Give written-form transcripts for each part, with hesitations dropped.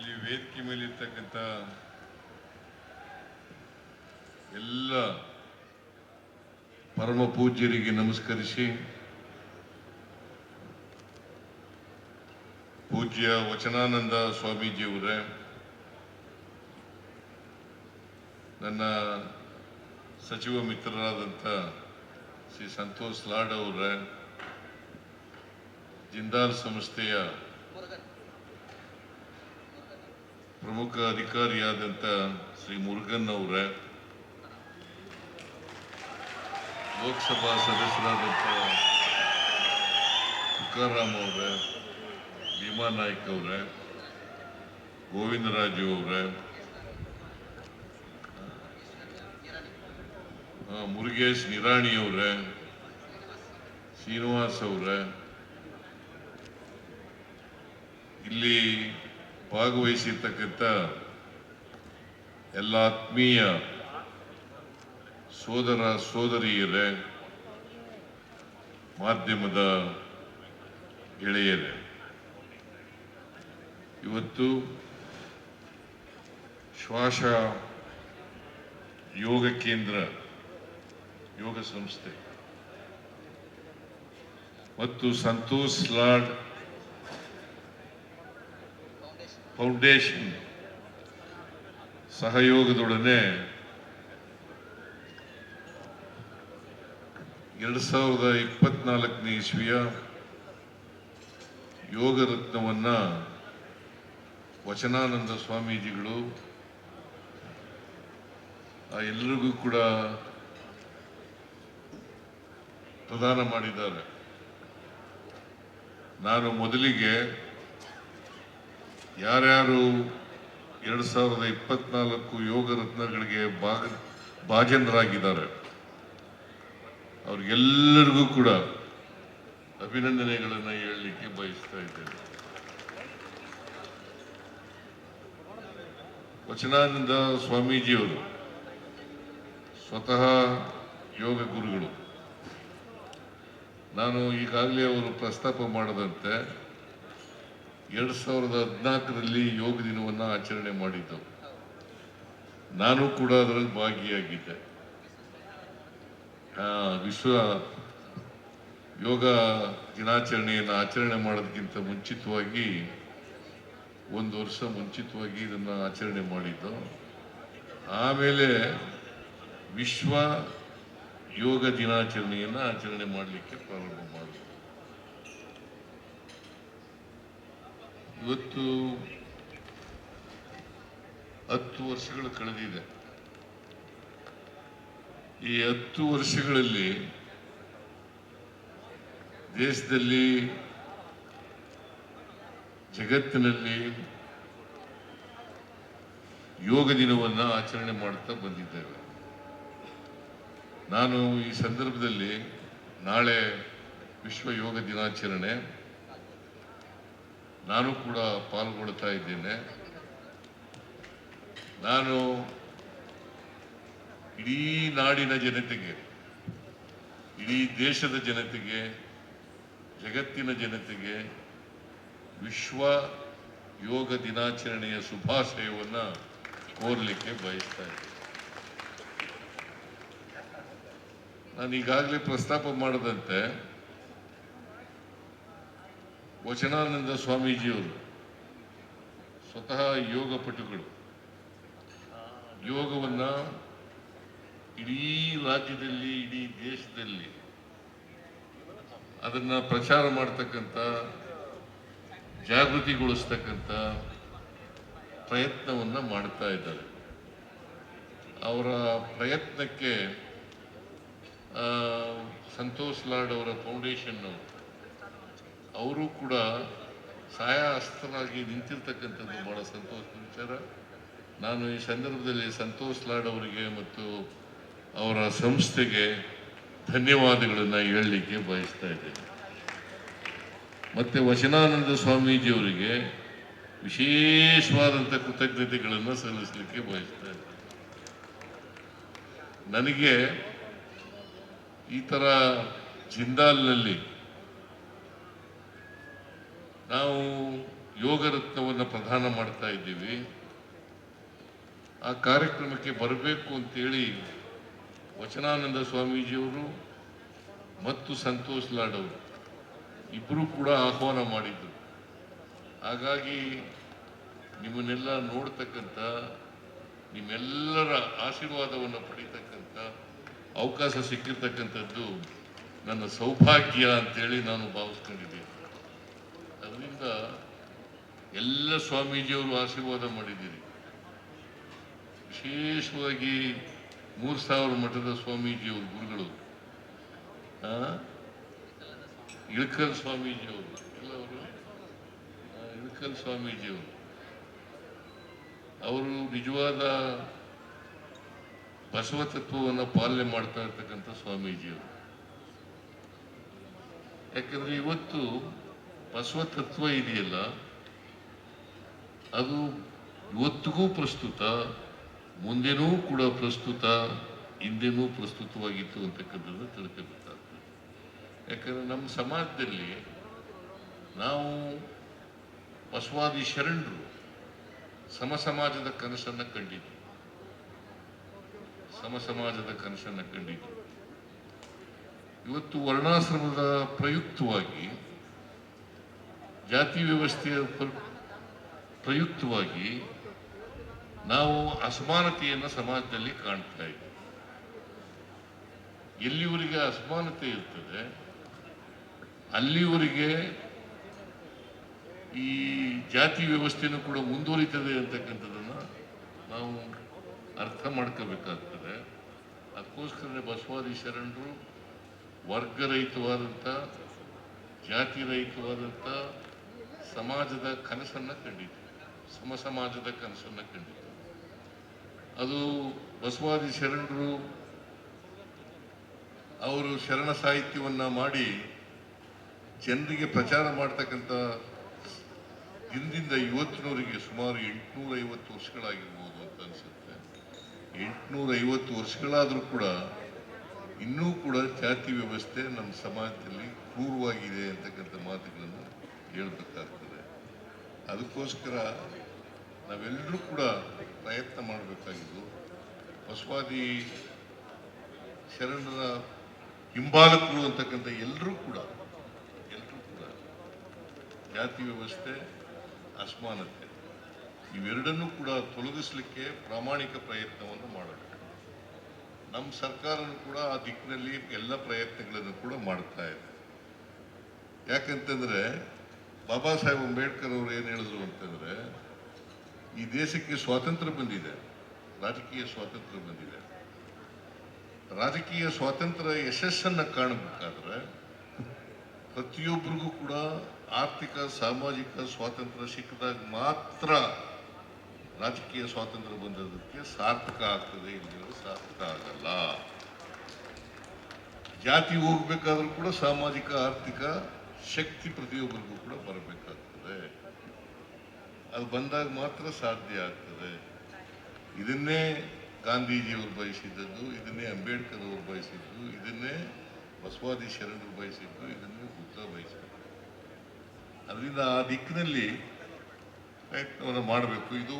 ಇಲ್ಲಿ ವೇದಿಕೆ ಮೇಲೆ ಇರ್ತಕ್ಕಂಥ ಎಲ್ಲ ಪರಮ ಪೂಜ್ಯರಿಗೆ ನಮಸ್ಕರಿಸಿ, ಪೂಜ್ಯ ವಚನಾನಂದ ಸ್ವಾಮೀಜಿಯವರೇ, ನನ್ನ ಸಚಿವ ಮಿತ್ರರಾದಂಥ ಶ್ರೀ ಸಂತೋಷ್ ಲಾಡ್ ಅವರೇ, ಜಿಂದಾಲ್ ಸಂಸ್ಥೆಯ ಪ್ರಮುಖ ಅಧಿಕಾರಿಯಾದಂಥ ಶ್ರೀ ಮುರುಗನ್ ಅವರೇ, ಲೋಕಸಭಾ ಸದಸ್ಯರಾದಂಥ ತುಕಾರಾಮ್ ಅವರೇ, ಭೀಮಾ ನಾಯ್ಕ್ ಅವರೇ, ಗೋವಿಂದರಾಜು ಅವರೇ, ಮುರುಗೇಶ್ ನಿರಾಣಿ ಅವರೇ, ಶ್ರೀನಿವಾಸ್ ಅವರೇ, ಇಲ್ಲಿ ಭಾಗವಹಿಸಿರ್ತಕ್ಕಂಥ ಎಲ್ಲ ಆತ್ಮೀಯ ಸೋದರ ಸೋದರಿಯರೇ, ಮಾಧ್ಯಮದ ಗೆಳೆಯರೇ, ಇವತ್ತು ಶ್ವಾಸ ಯೋಗ ಕೇಂದ್ರ, ಯೋಗ ಸಂಸ್ಥೆ ಮತ್ತು ಸಂತೋಷ್ ಲಾಡ್ ಫೌಂಡೇಶನ್ ಸಹಯೋಗದೊಡನೆ 2024ನೇ ಇಸ್ವಿಯ ಯೋಗ ರತ್ನವನ್ನ ವಚನಾನಂದ ಸ್ವಾಮೀಜಿಗಳು ಎಲ್ಲರಿಗೂ ಕೂಡ ಪ್ರದಾನ ಮಾಡಿದ್ದಾರೆ. ನಾನು ಮೊದಲಿಗೆ ಯಾರ್ಯಾರು 2024 ಯೋಗ ರತ್ನಗಳಿಗೆ ಭಾಜನರಾಗಿದ್ದಾರೆ ಅವ್ರಿಗೆಲ್ಲರಿಗೂ ಕೂಡ ಅಭಿನಂದನೆಗಳನ್ನು ಹೇಳಲಿಕ್ಕೆ ಬಯಸ್ತಾ ಇದ್ದೇನೆ. ವಚನಾನಂದ ಸ್ವಾಮೀಜಿಯವರು ಸ್ವತಃ ಯೋಗ ಗುರುಗಳು. ನಾನು ಈಗಾಗಲೇ ಅವರು ಪ್ರಸ್ತಾಪ ಮಾಡದಂತೆ 2014ರಲ್ಲಿ ಯೋಗ ದಿನವನ್ನು ಆಚರಣೆ ಮಾಡಿದ್ದು, ನಾನು ಕೂಡ ಅದರಲ್ಲಿ ಭಾಗಿಯಾಗಿದ್ದೆ. ವಿಶ್ವ ಯೋಗ ದಿನಾಚರಣೆಯನ್ನು ಆಚರಣೆ ಮಾಡೋದಕ್ಕಿಂತ ಮುಂಚಿತವಾಗಿ 1 ವರ್ಷ ಮುಂಚಿತವಾಗಿ ಇದನ್ನು ಆಚರಣೆ ಮಾಡಿದ್ದು. ಆಮೇಲೆ ವಿಶ್ವ ಯೋಗ ದಿನಾಚರಣೆಯನ್ನು ಆಚರಣೆ ಮಾಡಲಿಕ್ಕೆ ಪ್ರಾರಂಭ ಮಾಡಿದ್ರು. ಇವತ್ತು 10 ವರ್ಷಗಳು ಕಳೆದಿದೆ. ಈ 10 ವರ್ಷಗಳಲ್ಲಿ ದೇಶದಲ್ಲಿ, ಜಗತ್ತಿನಲ್ಲಿ ಯೋಗ ದಿನವನ್ನು ಆಚರಣೆ ಮಾಡ್ತಾ ಬಂದಿದ್ದೇವೆ. ನಾನು ಈ ಸಂದರ್ಭದಲ್ಲಿ ನಾಳೆ ವಿಶ್ವ ಯೋಗ ದಿನಾಚರಣೆ, ನಾನು ಕೂಡ ಪಾಲ್ಗೊಳ್ತಾ ಇದ್ದೇನೆ. ನಾನು ಇಡೀ ನಾಡಿನ ಜನತೆಗೆ, ಇಡೀ ದೇಶದ ಜನತೆಗೆ, ಜಗತ್ತಿನ ಜನತೆಗೆ ವಿಶ್ವ ಯೋಗ ದಿನಾಚರಣೆಯ ಶುಭಾಶಯವನ್ನು ಕೋರಲಿಕ್ಕೆ ಬಯಸ್ತಾ ಇದ್ದೇನೆ. ನಾನು ಈಗಾಗಲೇ ಪ್ರಸ್ತಾಪ ಮಾಡದಂತೆ ವಚನಾನಂದ ಸ್ವಾಮೀಜಿಯವರು ಸ್ವತಃ ಯೋಗ ಪಟುಗಳು. ಯೋಗವನ್ನ ಇಡೀ ರಾಜ್ಯದಲ್ಲಿ, ಇಡೀ ದೇಶದಲ್ಲಿ ಅದನ್ನ ಪ್ರಚಾರ ಮಾಡ್ತಕ್ಕಂಥ, ಜಾಗೃತಿಗೊಳಿಸ್ತಕ್ಕಂಥ ಪ್ರಯತ್ನವನ್ನ ಮಾಡ್ತಾ ಇದ್ದಾರೆ. ಅವರ ಪ್ರಯತ್ನಕ್ಕೆ ಸಂತೋಷ್ ಲಾಡ್ ಅವರ ಫೌಂಡೇಶನ್ ಅವರು ಕೂಡ ಸಹಾಯ ಹಸ್ತರಾಗಿ ನಿಂತಿರ್ತಕ್ಕಂಥದ್ದು ಬಹಳ ಸಂತೋಷದ ವಿಚಾರ. ನಾನು ಈ ಸಂದರ್ಭದಲ್ಲಿ ಸಂತೋಷ್ ಲಾಡ್ ಅವರಿಗೆ ಮತ್ತು ಅವರ ಸಂಸ್ಥೆಗೆ ಧನ್ಯವಾದಗಳನ್ನು ಹೇಳಲಿಕ್ಕೆ ಬಯಸ್ತಾ ಇದ್ದೇನೆ. ಮತ್ತು ವಚನಾನಂದ ಸ್ವಾಮೀಜಿಯವರಿಗೆ ವಿಶೇಷವಾದಂಥ ಕೃತಜ್ಞತೆಗಳನ್ನು ಸಲ್ಲಿಸಲಿಕ್ಕೆ ಬಯಸ್ತಾ ಇದ್ದೇನೆ. ನನಗೆ ಈ ಥರ ಜಿಂದಾಲ್ನಲ್ಲಿ ನಾವು ಯೋಗ ರತ್ನವನ್ನು ಪ್ರದಾನ ಮಾಡ್ತಾ ಇದ್ದೀವಿ. ಆ ಕಾರ್ಯಕ್ರಮಕ್ಕೆ ಬರಬೇಕು ಅಂತೇಳಿ ವಚನಾನಂದ ಸ್ವಾಮೀಜಿಯವರು ಮತ್ತು ಸಂತೋಷ್ ಲಾಡ್ ಅವರು ಇಬ್ಬರು ಕೂಡ ಆಹ್ವಾನ ಮಾಡಿದ್ರು. ಹಾಗಾಗಿ ನಿಮ್ಮನ್ನೆಲ್ಲ ನೋಡ್ತಕ್ಕಂಥ, ನಿಮ್ಮೆಲ್ಲರ ಆಶೀರ್ವಾದವನ್ನು ಪಡಿತಕ್ಕಂಥ ಅವಕಾಶ ಸಿಕ್ಕಿರ್ತಕ್ಕಂಥದ್ದು ನನ್ನ ಸೌಭಾಗ್ಯ ಅಂತೇಳಿ ನಾನು ಭಾವಿಸ್ಕೊಂಡಿದ್ದೀನಿ. ಅದರಿಂದ ಎಲ್ಲ ಸ್ವಾಮೀಜಿಯವರು ಆಶೀರ್ವಾದ ಮಾಡಿದ್ದೀರಿ. ವಿಶೇಷವಾಗಿ 3000 ಮಠದ ಸ್ವಾಮೀಜಿಯವರು ಗುರುಗಳು, ಇಳಕಲ್ ಸ್ವಾಮೀಜಿಯವರು, ಎಲ್ಲವರು ಇಳಕಲ್ ಸ್ವಾಮೀಜಿಯವರು, ಅವರು ನಿಜವಾದ ಬಸವ ತತ್ವವನ್ನು ಪಾಲನೆ ಮಾಡ್ತಾ ಇರ್ತಕ್ಕಂಥ ಸ್ವಾಮೀಜಿಯವರು. ಯಾಕಂದ್ರೆ ಇವತ್ತು ಬಸವ ತತ್ವ ಇದೆಯಲ್ಲ, ಅದು ಇವತ್ತಿಗೂ ಪ್ರಸ್ತುತ, ಮುಂದೆನೂ ಕೂಡ ಪ್ರಸ್ತುತ, ಹಿಂದೆನೂ ಪ್ರಸ್ತುತವಾಗಿತ್ತು ಅಂತಕ್ಕಂಥದ್ದು ತಿಳ್ಕೊಬೇಕಾಗ್ತದೆ. ಯಾಕಂದ್ರೆ ನಮ್ಮ ಸಮಾಜದಲ್ಲಿ ನಾವು ಬಸವಾದಿ ಶರಣರು ಸಮ ಸಮಾಜದ ಕನಸನ್ನು ಕಂಡಿದ್ವಿ. ಇವತ್ತು ವರ್ಣಾಶ್ರಮದ ಪ್ರಯುಕ್ತವಾಗಿ, ಜಾತಿ ವ್ಯವಸ್ಥೆಯ ಪ್ರಯುಕ್ತವಾಗಿ ನಾವು ಅಸಮಾನತೆಯನ್ನು ಸಮಾಜದಲ್ಲಿ ಕಾಣ್ತಾ ಇದ್ದೀವಿ. ಎಲ್ಲಿವರೆಗೆ ಅಸಮಾನತೆ ಇರ್ತದೆ ಅಲ್ಲಿವರೆಗೆ ಈ ಜಾತಿ ವ್ಯವಸ್ಥೆನೂ ಕೂಡ ಮುಂದುವರಿತದೆ ಅಂತಕ್ಕಂಥದ್ದನ್ನು ನಾವು ಅರ್ಥ ಮಾಡ್ಕೋಬೇಕಾಗ್ತದೆ. ಅದಕ್ಕೋಸ್ಕರ ಬಸವಾದಿ ಶರಣರು ವರ್ಗರಹಿತವಾದಂಥ, ಜಾತಿ ರಹಿತವಾದಂಥ ಸಮಾಜದ ಕನಸನ್ನು ಕಂಡಿತು, ಸಮ ಸಮಾಜದ ಕನಸನ್ನು ಕಂಡಿತು. ಅದು ಬಸವಾದಿ ಶರಣರು ಅವರು ಶರಣ ಸಾಹಿತ್ಯವನ್ನ ಮಾಡಿ ಜನರಿಗೆ ಪ್ರಚಾರ ಮಾಡ್ತಕ್ಕಂಥ ಹಿಂದಿಂದ ಇವತ್ತಿನವರಿಗೆ ಸುಮಾರು 850 ವರ್ಷಗಳಾಗಿರ್ಬೋದು ಅಂತ ಅನಿಸುತ್ತೆ. 850 ವರ್ಷಗಳಾದರೂ ಕೂಡ ಇನ್ನೂ ಕೂಡ ಜಾತಿ ವ್ಯವಸ್ಥೆ ನಮ್ಮ ಸಮಾಜದಲ್ಲಿ ಕ್ರೂರವಾಗಿದೆ ಅಂತಕ್ಕಂಥ ಮಾತುಗಳನ್ನು ಹೇಳ್ಬೇಕಾಗ್ತದೆ. ಅದಕ್ಕೋಸ್ಕರ ನಾವೆಲ್ಲರೂ ಕೂಡ ಪ್ರಯತ್ನ ಮಾಡಬೇಕಾಗಿದ್ದು, ಬಸವಾದಿ ಶರಣರ ಹಿಂಬಾಲಕರು ಅಂತಕ್ಕಂಥ ಎಲ್ಲರೂ ಕೂಡ ಜಾತಿ ವ್ಯವಸ್ಥೆ, ಅಸಮಾನತೆ ಇವೆರಡನ್ನೂ ಕೂಡ ತೊಲಗಿಸಲಿಕ್ಕೆ ಪ್ರಾಮಾಣಿಕ ಪ್ರಯತ್ನವನ್ನು ಮಾಡಬೇಕು. ನಮ್ಮ ಸರ್ಕಾರನೂ ಕೂಡ ಆ ದಿಕ್ಕಿನಲ್ಲಿ ಎಲ್ಲ ಪ್ರಯತ್ನಗಳನ್ನು ಕೂಡ ಮಾಡ್ತಾ ಇದೆ. ಯಾಕಂತಂದ್ರೆ ಬಾಬಾ ಸಾಹೇಬ್ ಅಂಬೇಡ್ಕರ್ ಅವರು ಏನು ಹೇಳಿದ್ರು ಅಂತಂದ್ರೆ, ಈ ದೇಶಕ್ಕೆ ಸ್ವಾತಂತ್ರ್ಯ ಬಂದಿದೆ, ರಾಜಕೀಯ ಸ್ವಾತಂತ್ರ್ಯ ಬಂದಿದೆ. ರಾಜಕೀಯ ಸ್ವಾತಂತ್ರ್ಯ ಯಶಸ್ಸನ್ನು ಕಾಣಬೇಕಾದ್ರೆ ಪ್ರತಿಯೊಬ್ಬರಿಗೂ ಕೂಡ ಆರ್ಥಿಕ ಸಾಮಾಜಿಕ ಸ್ವಾತಂತ್ರ್ಯ ಸಿಕ್ಕಿದಾಗ ಮಾತ್ರ ರಾಜಕೀಯ ಸ್ವಾತಂತ್ರ್ಯ ಬಂದದಕ್ಕೆ ಸಾರ್ಥಕ ಆಗ್ತದೆ, ಇಲ್ಲಿ ಸಾರ್ಥಕ ಆಗಲ್ಲ. ಜಾತಿ ಹೋಗ್ಬೇಕಾದ್ರೂ ಕೂಡ ಸಾಮಾಜಿಕ ಆರ್ಥಿಕ ಶಕ್ತಿ ಪ್ರತಿಯೊಬ್ಬರಿಗೂ ಕೂಡ ಬರಬೇಕಾಗ್ತದೆ. ಅದು ಬಂದಾಗ ಮಾತ್ರ ಸಾಧ್ಯ ಆಗ್ತದೆ. ಇದನ್ನೇ ಗಾಂಧೀಜಿಯವರು ಬಯಸಿದ್ದದ್ದು, ಇದನ್ನೇ ಅಂಬೇಡ್ಕರ್ ಅವರು ಬಯಸಿದ್ದು, ಇದನ್ನೇ ಬಸವಾದಿ ಶರಣರು ಬಯಸಿದ್ದು, ಇದನ್ನೇ ಬುದ್ಧ ಬಯಸಿದ್ದು. ಅದರಿಂದ ಆ ದಿಕ್ಕಿನಲ್ಲಿ ಪ್ರಯತ್ನವನ್ನು ಮಾಡಬೇಕು. ಇದು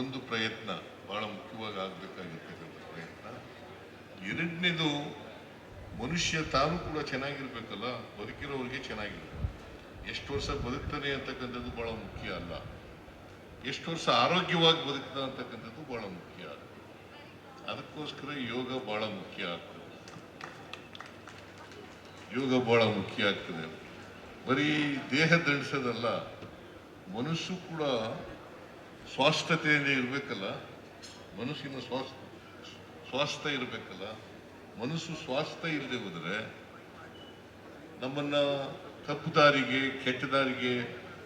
ಒಂದು ಪ್ರಯತ್ನ, ಬಹಳ ಮುಖ್ಯವಾಗಿ ಆಗಬೇಕಾಗಿರ್ತಕ್ಕಂಥ ಪ್ರಯತ್ನ. ಎರಡನೇದು, ಮನುಷ್ಯ ತಾನು ಕೂಡ ಚೆನ್ನಾಗಿರ್ಬೇಕಲ್ಲ, ಬದುಕಿರೋರಿಗೆ ಚೆನ್ನಾಗಿರ್ಬೇಕು. ಎಷ್ಟು ವರ್ಷ ಬದುಕ್ತಾನೆ ಅಂತಕ್ಕಂಥದ್ದು ಬಹಳ ಮುಖ್ಯ ಅಲ್ಲ, ಎಷ್ಟು ವರ್ಷ ಆರೋಗ್ಯವಾಗಿ ಬದುಕ್ತಾ ಅಂತಕ್ಕಂಥದ್ದು ಬಹಳ ಮುಖ್ಯ. ಅದಕ್ಕೋಸ್ಕರ ಯೋಗ ಬಹಳ ಮುಖ್ಯ ಆಗ್ತದೆ. ಯೋಗ ಬಹಳ ಮುಖ್ಯ ಆಗ್ತದೆ. ಬರೀ ದೇಹ ದಂಡಿಸೋದಲ್ಲ, ಮನಸ್ಸು ಕೂಡ ಸ್ವಾಸ್ಥತೆಯಿಂದ ಇರಬೇಕಲ್ಲ, ಮನಸ್ಸಿನ ಸ್ವಾಸ್ಥ್ಯ ಇರಬೇಕಲ್ಲ. ಮನಸ್ಸು ಸ್ವಾಸ್ಥ್ಯ ಇಲ್ಲದೆ ಹೋದರೆ ನಮ್ಮನ್ನ ತಪ್ಪು ದಾರಿಗೆ, ಕೆಟ್ಟ ದಾರಿಗೆ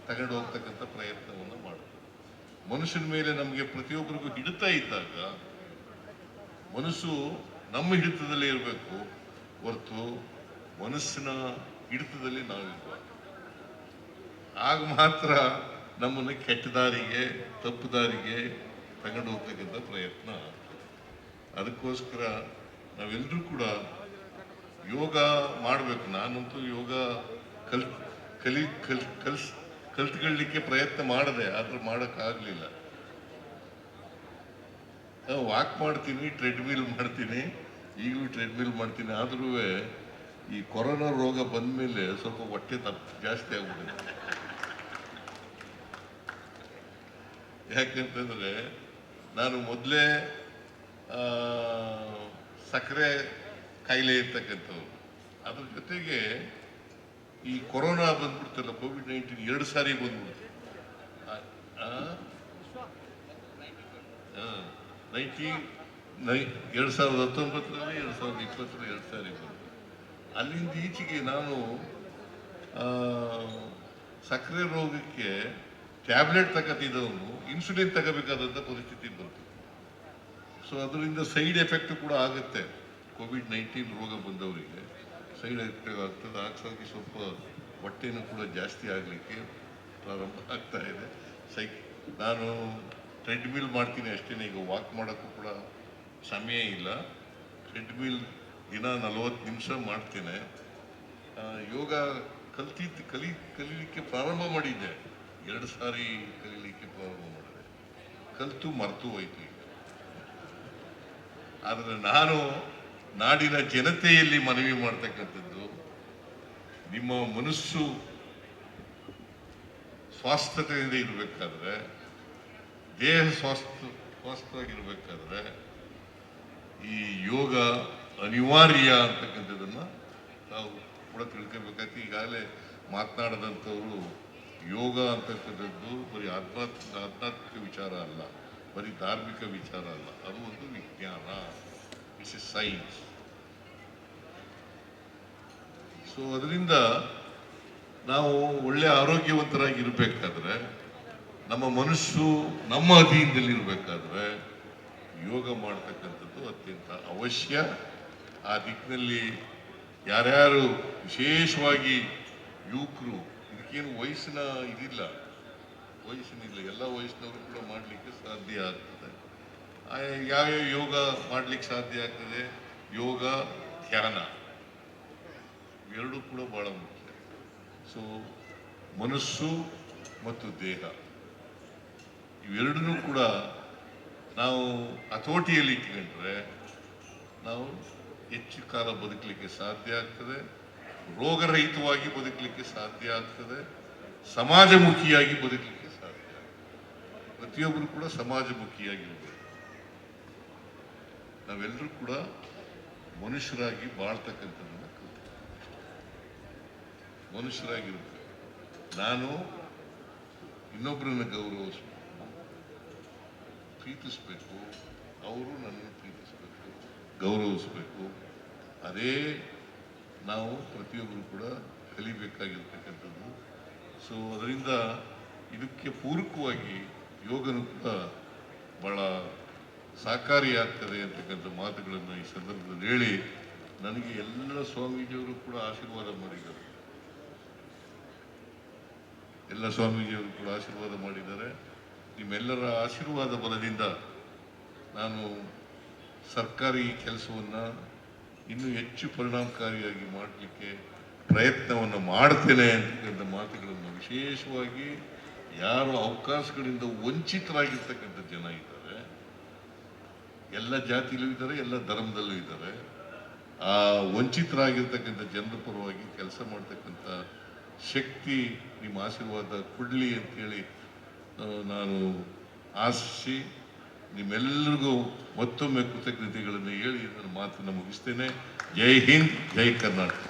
ತಗೊಂಡು ಹೋಗ್ತಕ್ಕಂಥ ಪ್ರಯತ್ನವನ್ನು ಮಾಡ್ತಾರೆ. ಮನುಷ್ಯನ ಮೇಲೆ ನಮಗೆ ಪ್ರತಿಯೊಬ್ಬರಿಗೂ ಹಿಡಿತ ಇದ್ದಾಗ ಮನಸ್ಸು ನಮ್ಮ ಹಿಡಿತದಲ್ಲೇ ಇರಬೇಕು ಹೊರತು ಮನಸ್ಸಿನ ಹಿಡಿತದಲ್ಲಿ ನಾವಿರ್ಬಾರ್ದು. ಆಗ ಮಾತ್ರ ನಮ್ಮನ್ನು ಕೆಟ್ಟ ದಾರಿಗೆ, ತಪ್ಪು ದಾರಿಗೆ ತಗೊಂಡು ಹೋಗ್ತಕ್ಕಂಥ ಪ್ರಯತ್ನ. ಅದಕ್ಕೋಸ್ಕರ ನಾವೆಲ್ಲರೂ ಕೂಡ ಯೋಗ ಮಾಡಬೇಕು. ನಾನಂತೂ ಯೋಗ ಕಲ್ತ್ಕೊಳ್ಳಿಕ್ಕೆ ಪ್ರಯತ್ನ ಮಾಡಿದೆ, ಆದ್ರೆ ಮಾಡೋಕ್ಕಾಗಲಿಲ್ಲ. ವಾಕ್ ಮಾಡ್ತೀನಿ, ಟ್ರೆಡ್ಮಿಲ್ ಮಾಡ್ತೀನಿ, ಈಗಲೂ ಟ್ರೆಡ್ಮಿಲ್ ಮಾಡ್ತೀನಿ. ಆದ್ರೂ ಈ ಕೊರೋನಾ ರೋಗ ಬಂದ್ಮೇಲೆ ಸ್ವಲ್ಪ ಹೊಟ್ಟೆ ಜಾಸ್ತಿ ಆಗ್ಬಿಟ್ಟಿದೆ. ಯಾಕಂತಂದ್ರೆ ನಾನು ಮೊದಲೇ ಸಕ್ಕರೆ ಕಾಯಿಲೆ ಇರ್ತಕ್ಕಂಥವ್ರು. ಅದ್ರ ಜೊತೆಗೆ ಈ ಕೊರೋನಾ ಬಂದ್ಬಿಡ್ತಲ್ಲ, ಕೋವಿಡ್-19 2 ಸಾರಿ ಬಂದ್ಬಿಡ್ತು. 2019ರಲ್ಲಿ, 2020ರಲ್ಲಿ 2 ಸಾರಿ ಬಂತು. ಅಲ್ಲಿಂದ ಈಚೆಗೆ ನಾನು ಸಕ್ಕರೆ ರೋಗಕ್ಕೆ ಟ್ಯಾಬ್ಲೆಟ್ ತಗೋತಿದ್ದವನು ಇನ್ಸುಲಿನ್ ತಗೋಬೇಕಾದಂಥ ಪರಿಸ್ಥಿತಿ ಬಂತು. ಸೊ ಅದರಿಂದ ಸೈಡ್ ಎಫೆಕ್ಟ್ ಕೂಡ ಆಗುತ್ತೆ. ಕೋವಿಡ್-19 ರೋಗ ಬಂದವರಿಗೆ ಸೈಡ್ ಎಫೆಕ್ಟ್ ಆಗ್ತದೆ. ಹಾಗಾಗಿ ಸ್ವಲ್ಪ ಹೊಟ್ಟೆನೂ ಕೂಡ ಜಾಸ್ತಿ ಆಗಲಿಕ್ಕೆ ಪ್ರಾರಂಭ ಆಗ್ತಾ ಇದೆ. ನಾನು ಟ್ರೆಡ್ಮಿಲ್ ಮಾಡ್ತೀನಿ ಅಷ್ಟೇ, ಈಗ ವಾಕ್ ಮಾಡೋಕ್ಕೂ ಕೂಡ ಸಮಯ ಇಲ್ಲ. ಟ್ರೆಡ್ಮಿಲ್ ದಿನ 40 ನಿಮಿಷ ಮಾಡ್ತೇನೆ. ಯೋಗ ಕಲೀಲಿಕ್ಕೆ ಪ್ರಾರಂಭ ಮಾಡಿದ್ದೆ, 2 ಸಾರಿ ಕಲೀಲಿಕ್ಕೆ ಪ್ರಾರಂಭ ಮಾಡಿದೆ. ಕಲಿತು ಮರೆತು ಹೋಯ್ತು ಈಗ. ಆದರೆ ನಾನು ನಾಡಿನ ಜನತೆಯಲ್ಲಿ ಮನವಿ ಮಾಡ್ತಕ್ಕಂಥದ್ದು, ನಿಮ್ಮ ಮನಸ್ಸು ಸ್ವಾಸ್ಥ್ಯತೆಯಿಂದ ಇರಬೇಕಾದ್ರೆ, ದೇಹ ಸ್ವಾಸ್ಥ್ಯವಾಗಿರ್ಬೇಕಾದ್ರೆ ಈ ಯೋಗ ಅನಿವಾರ್ಯ ಅಂತಕ್ಕಂಥದ್ದನ್ನ ನಾವು ಕೂಡ ತಿಳ್ಕೊಬೇಕಾಯ್ತು. ಈಗಾಗಲೇ ಮಾತನಾಡದಂಥವರು ಯೋಗ ಅಂತಕ್ಕಂಥದ್ದು ಬರೀ ಆಧ್ಯಾತ್ಮಿಕ ವಿಚಾರ ಅಲ್ಲ, ಬರೀ ಧಾರ್ಮಿಕ ವಿಚಾರ ಅಲ್ಲ, ಅದು ಒಂದು ವಿಜ್ಞಾನ, ಇಟ್ಸ್ ಎ ಸೈನ್ಸ್. ಸೊ ಅದರಿಂದ ನಾವು ಒಳ್ಳೆ ಆರೋಗ್ಯವಂತರಾಗಿರ್ಬೇಕಾದ್ರೆ, ನಮ್ಮ ಮನಸ್ಸು ನಮ್ಮ ಅಧೀನದಲ್ಲಿರಬೇಕಾದ್ರೆ ಯೋಗ ಮಾಡ್ತಕ್ಕಂಥದ್ದು ಅತ್ಯಂತ ಅವಶ್ಯ. ಆ ದಿಕ್ಕಿನಲ್ಲಿ ಯಾರ್ಯಾರು, ವಿಶೇಷವಾಗಿ ಯುವಕರು, ಇದಕ್ಕೇನು ವಯಸ್ಸಿನ ಇದಿಲ್ಲ, ಎಲ್ಲ ವಯಸ್ಸಿನವರು ಕೂಡ ಮಾಡಲಿಕ್ಕೆ ಸಾಧ್ಯ ಆಗ್ತದೆ. ಯಾವ್ಯಾವ ಯೋಗ ಮಾಡ್ಲಿಕ್ಕೆ ಸಾಧ್ಯ ಆಗ್ತದೆ? ಯೋಗ, ಧ್ಯಾನ ಎರಡೂ ಕೂಡ ಬಹಳ ಮುಖ್ಯ. ಸೊ ಮನಸ್ಸು ಮತ್ತು ದೇಹ ಇವೆರಡನ್ನೂ ಕೂಡ ನಾವು ಹತೋಟಿಯಲ್ಲಿ ಇಟ್ಕೊಂಡ್ರೆ ನಾವು ಹೆಚ್ಚು ಕಾಲ ಬದುಕಲಿಕ್ಕೆ ಸಾಧ್ಯ ಆಗ್ತದೆ, ರೋಗರಹಿತವಾಗಿ ಬದುಕಲಿಕ್ಕೆ ಸಾಧ್ಯ ಆಗ್ತದೆ, ಸಮಾಜಮುಖಿಯಾಗಿ ಬದುಕಲಿಕ್ಕೆ ಸಾಧ್ಯ ಆಗ್ತದೆ. ಪ್ರತಿಯೊಬ್ಬರು ಕೂಡ ಸಮಾಜಮುಖಿಯಾಗಿರ್ಬೇಕು. ನಾವೆಲ್ಲರೂ ಕೂಡ ಮನುಷ್ಯರಾಗಿ ಬಾಳ್ತಕ್ಕಂಥದ್ದನ್ನು ಮನುಷ್ಯರಾಗಿರ್ಬೇಕು. ನಾನು ಇನ್ನೊಬ್ಬರನ್ನು ಪ್ರೀತಿಸ್ಬೇಕು, ಅವರು ನನ್ನನ್ನು ಪ್ರೀತಿಸ್ಬೇಕು, ಗೌರವಿಸ್ಬೇಕು. ಅದೇ ನಾವು ಪ್ರತಿಯೊಬ್ಬರು ಕೂಡ ಕಲಿಬೇಕಾಗಿರ್ತಕ್ಕಂಥದ್ದು. ಸೊ ಅದರಿಂದ ಇದಕ್ಕೆ ಪೂರಕವಾಗಿ ಯೋಗನೂ ಕೂಡ ಬಹಳ ಸಹಕಾರಿಯಾಗ್ತದೆ ಅಂತಕ್ಕಂಥ ಮಾತುಗಳನ್ನು ಈ ಸಂದರ್ಭದಲ್ಲಿ ಹೇಳಿ, ನನಗೆ ಎಲ್ಲ ಸ್ವಾಮೀಜಿಯವರು ಕೂಡ ಆಶೀರ್ವಾದ ಮಾಡಿದ್ದಾರೆ. ಎಲ್ಲ ಸ್ವಾಮೀಜಿಯವರು ಕೂಡ ಆಶೀರ್ವಾದ ಮಾಡಿದ್ದಾರೆ. ನಿಮ್ಮೆಲ್ಲರ ಆಶೀರ್ವಾದ ಬಲದಿಂದ ನಾನು ಸರ್ಕಾರಿ ಕೆಲಸವನ್ನು ಇನ್ನೂ ಹೆಚ್ಚು ಪರಿಣಾಮಕಾರಿಯಾಗಿ ಮಾಡಲಿಕ್ಕೆ ಪ್ರಯತ್ನವನ್ನು ಮಾಡ್ತೇನೆ ಅಂತಕ್ಕಂಥ ಮಾತುಗಳನ್ನು, ವಿಶೇಷವಾಗಿ ಯಾರು ಅವಕಾಶಗಳಿಂದ ವಂಚಿತರಾಗಿರ್ತಕ್ಕಂಥ ಜನ ಇದ್ದಾರೆ, ಎಲ್ಲ ಜಾತಿಯಲ್ಲೂ ಇದ್ದಾರೆ, ಎಲ್ಲ ಧರ್ಮದಲ್ಲೂ ಇದ್ದಾರೆ, ಆ ವಂಚಿತರಾಗಿರ್ತಕ್ಕಂಥ ಜನರ ಪರವಾಗಿ ಕೆಲಸ ಮಾಡ್ತಕ್ಕಂಥ ಶಕ್ತಿ ನಿಮ್ಮ ಆಶೀರ್ವಾದ ಕೊಡಲಿ ಅಂತೇಳಿ ನಾನು ಆಶಿಸಿ ನಿಮ್ಮೆಲ್ಲರಿಗೂ ಮತ್ತೊಮ್ಮೆ ಕೃತಜ್ಞತೆಗಳನ್ನು ಹೇಳಿ ನನ್ನ ಮಾತನ್ನು ಮುಗಿಸ್ತೇನೆ. ಜೈ ಹಿಂದ್, ಜೈ ಕರ್ನಾಟಕ.